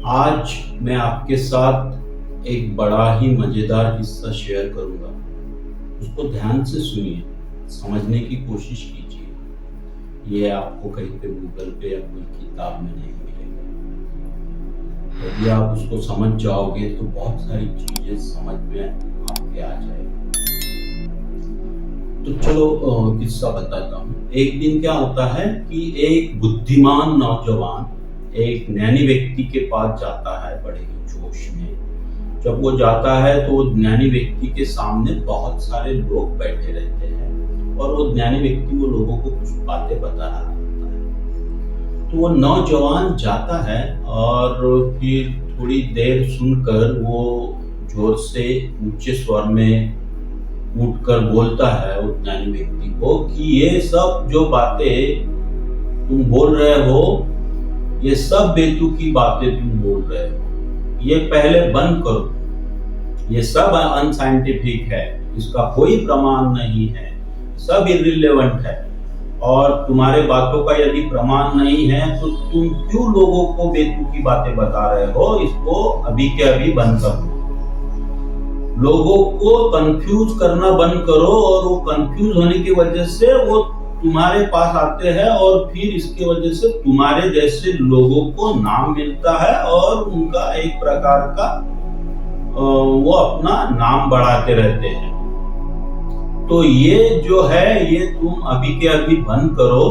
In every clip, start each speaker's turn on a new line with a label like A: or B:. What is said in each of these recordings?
A: आज मैं आपके साथ एक बड़ा ही मजेदार किस्सा शेयर करूंगा। उसको ध्यान से सुनिए, समझने की कोशिश कीजिए। ये आपको कहीं पे गूगल पे या कोई किताब में नहीं मिलेगा। यदि आप उसको समझ जाओगे तो बहुत सारी चीजें समझ में आपके आ जाएगी। तो चलो किस्सा बताता हूँ। एक दिन क्या होता है कि एक बुद्धिमान नौजवान एक ज्ञानी व्यक्ति के पास जाता है बड़े ही जोश में। जब वो जाता है तो वो ज्ञानी व्यक्ति के सामने बहुत सारे लोग बैठे रहते हैं और वो ज्ञानी व्यक्ति वो लोगों को कुछ बातें बता रहा होता है। तो वो नौजवान जाता है और फिर थोड़ी देर सुनकर वो जोर से ऊंचे स्वर में उठकर बोलता है उस ज्ञानी व्यक्ति को कि ये सब जो बातें तुम बोल रहे हो, ये सब बेतुकी बातें तुम बोल रहे हो, ये पहले बंद करो। ये सब अनसाइंटिफिक है, इसका कोई प्रमाण नहीं है, सब इर्रिलेवेंट है। और तुम्हारे बातों का यदि प्रमाण नहीं है तो तुम क्यों लोगों को बेतुकी बातें बता रहे हो? इसको अभी के अभी बंद करो। लोगों को कंफ्यूज करना बंद करो। और वो कंफ्यूज होने की वजह से वो तुम्हारे पास आते हैं और फिर इसकी वजह से तुम्हारे जैसे लोगों को नाम मिलता है और उनका एक प्रकार का वो अपना नाम बढ़ाते रहते हैं। तो ये जो है ये तुम अभी के अभी बंद करो,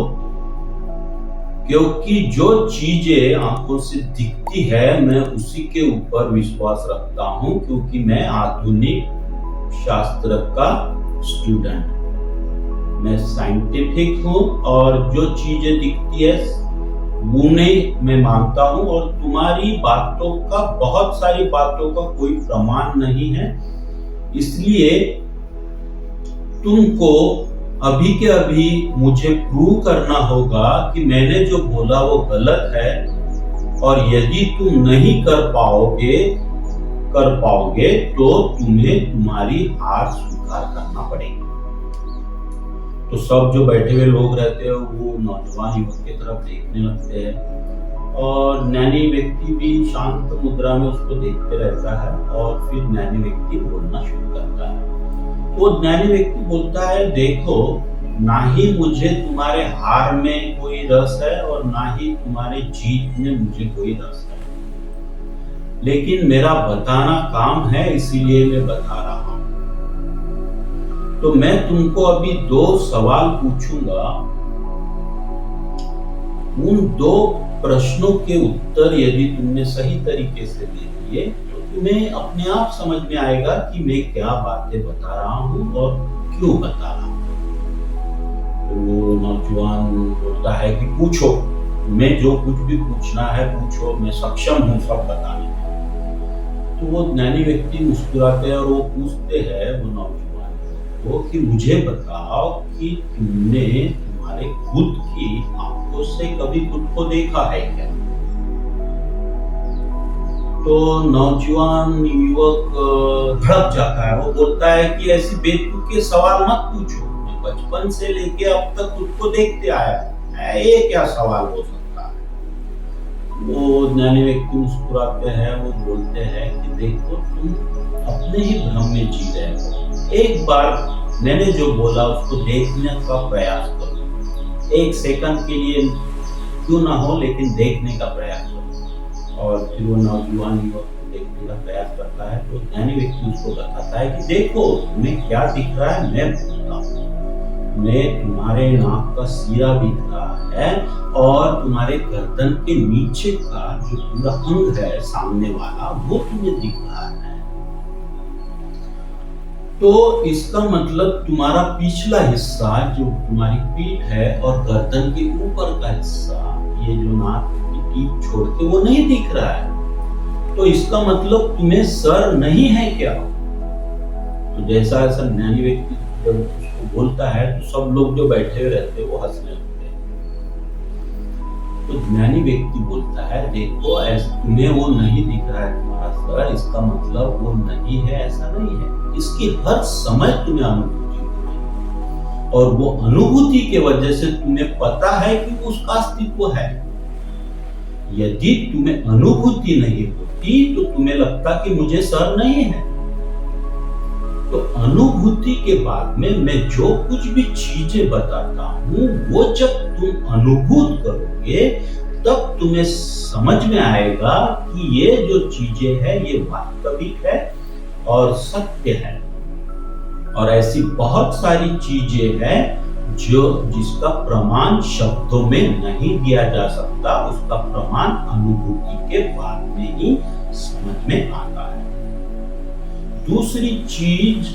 A: क्योंकि जो चीजें आंखों से दिखती है मैं उसी के ऊपर विश्वास रखता हूं, क्योंकि मैं आधुनिक शास्त्र का स्टूडेंट, मैं साइंटिफिक हूं और जो चीजें दिखती है उन्हें मैं मानता हूं। और तुम्हारी बातों का, बहुत सारी बातों का कोई प्रमाण नहीं है, इसलिए तुमको अभी के अभी मुझे प्रूव करना होगा कि मैंने जो बोला वो गलत है। और यदि तुम नहीं कर पाओगे तो तुम्हें तुम्हारी हार स्वीकार करना पड़ेगा। तो सब जो बैठे हुए लोग रहते हैं वो नौजवान युवक की तरफ देखने लगते हैं और ज्ञानी व्यक्ति भी शांत मुद्रा में उसको देखते रहता है। और फिर ज्ञानी व्यक्ति बोलना शुरू करता है। तो ज्ञानी व्यक्ति बोलता है, देखो, ना ही मुझे तुम्हारे हार में कोई रस है और ना ही तुम्हारे जीत में मुझे कोई रस है, लेकिन मेरा बताना काम है, इसीलिए मैं बता रहा हूं। तो मैं तुमको अभी 2 सवाल पूछूंगा। उन 2 प्रश्नों के उत्तर यदि तुमने सही तरीके से दे दिए तो तुम्हें अपने आप समझ में आएगा कि मैं क्या बातें बता रहा हूं और क्यों बता रहा हूं। तो वो नौजवान बोलता है कि पूछो, मैं जो कुछ भी पूछना है पूछो, मैं सक्षम हूं सब बताने में। तो वो ज्ञानी व्यक्ति मुस्कुराते हैं और वो पूछते हैं वो नौजवान को कि मुझे बताओ कि तुमने तुम्हारे खुद की आंखों से कभी खुद को देखा है क्या? तो नौजवान युवक भड़क जाता है। वो बोलता है कि ऐसी बेतुके सवाल मत पूछो, मैं बचपन से लेके अब तक खुद को देखते आया है, ये क्या सवाल हो सकता है? वो ज्ञानी व्यक्ति मुस्कुराते हैं, वो बोलते हैं कि देखो, तुम अपने ही भ्रम में जी रहे हो। एक बार मैंने जो बोला उसको देखने का प्रयास करो, 1 सेकंड के लिए क्यों ना हो, लेकिन देखने का प्रयास करो। और फिर वो नौजवान युवक को देखने का प्रयास करता है। तो ज्ञानी व्यक्ति उसको बताता है कि देखो, तुम्हें क्या दिख रहा है मैं बोलता हूँ। मैं तुम्हारे नाक का सीरा दिख रहा है और तुम्हारे गर्दन के नीचे का जो पूरा अंग है सामने वाला, वो तुम्हें दिख रहा है। तो इसका मतलब तुम्हारा पिछला हिस्सा जो तुम्हारी पीठ है और गर्दन के ऊपर का हिस्सा, ये जो नाक की टीप छोड़ के, वो नहीं दिख रहा है। तो इसका मतलब तुम्हें सर नहीं है क्या? तो जैसा ऐसा ज्ञानी व्यक्ति जब उसको बोलता है तो सब लोग जो बैठे हुए रहते हैं वो हंसने लगते हैं। तो ज्ञानी व्यक्ति बोलता है, देखो, तुम्हें वो नहीं दिख रहा है तुम्हारा सर, इसका मतलब वो नहीं है, ऐसा नहीं है। इसकी हर समय तुम्हें अनुभूति होगी और वो अनुभूति के वजह से तुम्हें पता है कि उसका अस्तित्व है। यदि तुम्हें अनुभूति नहीं होती तो तुम्हें लगता कि मुझे सर नहीं है। तो अनुभूति के बाद में मैं जो कुछ भी चीजें बताता हूँ वो जब तुम अनुभूत करोगे तब तुम्हें समझ में आएगा कि ये जो चीजें है ये वास्तविक है और सत्य है। और ऐसी बहुत सारी चीजें हैं जो जिसका प्रमाण शब्दों में नहीं दिया जा सकता, उसका प्रमाण अनुभूति के बाद में ही समझ में आता है। दूसरी चीज,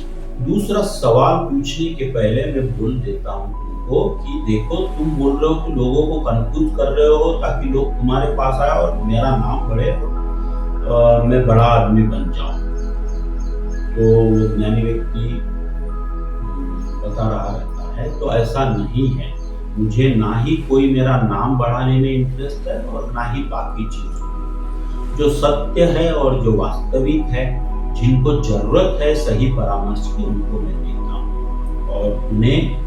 A: दूसरा सवाल पूछने के पहले मैं बोल देता हूँ तुमको कि देखो तुम बोल रहे हो कि लोगों को कंफ्यूज कर रहे हो ताकि लोग तुम्हारे पास आए और मेरा नाम बढ़े, मैं बड़ा आदमी बन जाऊं। तो ज्ञानी व्यक्ति बता रहा रहता है तो ऐसा नहीं है। मुझे ना ही कोई मेरा नाम बढ़ाने में इंटरेस्ट है और ना ही बाकी चीजों। जो सत्य है और जो वास्तविक है, जिनको जरूरत है सही परामर्श की, उनको मैं देता हूँ और उन्हें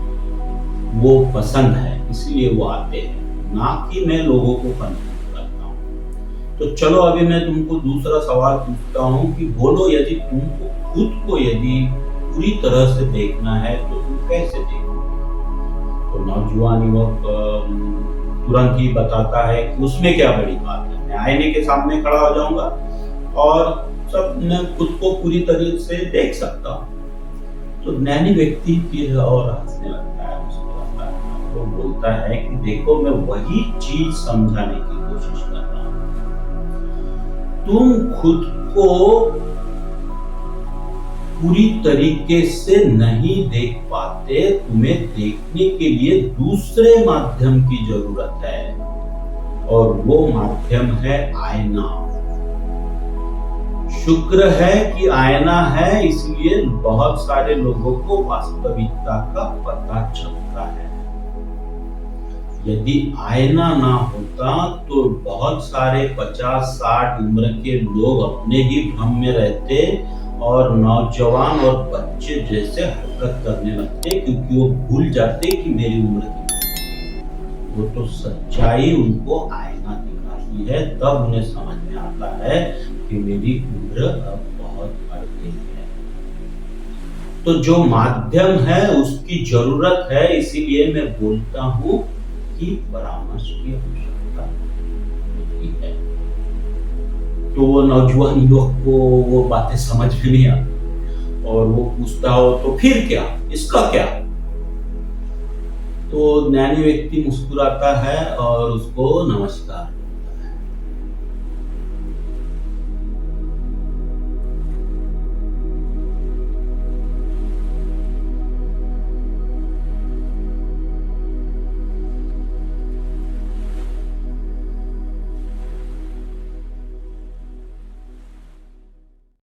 A: वो पसंद है इसलिए वो आते हैं, ना कि मैं लोगों को कंफ्यूज करता हूँ। तो चलो अभी मैं तुमको दूसरा सवाल पूछता हूँ कि बोलो यदि तुमको खुद को यदि पूरी तरह से देखना है तो तुम कैसे देखोगे? तो नौजवान युवक तुरंत ही बताता है कि उसमें क्या बड़ी बात है, मैं आईने के सामने खड़ा हो जाऊंगा और सब मैं खुद को पूरी तरह से देख सकता हूँ। तो ज्ञानी व्यक्ति फिर और हंसने लगता है, मुस्कुराता है, वो बोलता है कि देखो मैं वही चीज समझाने की कोशिश कर रहा हूँ। तुम खुद को पूरी तरीके से नहीं देख पाते, तुम्हें देखने के लिए दूसरे माध्यम की जरूरत है और वो माध्यम है आईना। शुक्र है कि आईना है, इसलिए बहुत सारे लोगों को वास्तविकता का पता चलता है। यदि आईना ना होता तो बहुत सारे 50-60 उम्र के लोग अपने ही भ्रम में रहते और नौजवान और बच्चे जैसे हरकत करने लगते, क्योंकि वो भूल जाते कि मेरी उम्र कितनी। वो तो सच्चाई उनको आईना दिखाती है, तब उन्हें समझ में आता है कि मेरी उम्र अब बहुत बढ़ गई है। तो जो माध्यम है उसकी जरूरत है, इसीलिए मैं बोलता हूँ कि परामर्श की आवश्यकता होती है। तो वो नौजवान युवक को वो बातें समझ में नहीं आती और वो पूछता हो तो फिर क्या, इसका क्या? तो ज्ञानी व्यक्ति मुस्कुराता है और उसको नमस्कार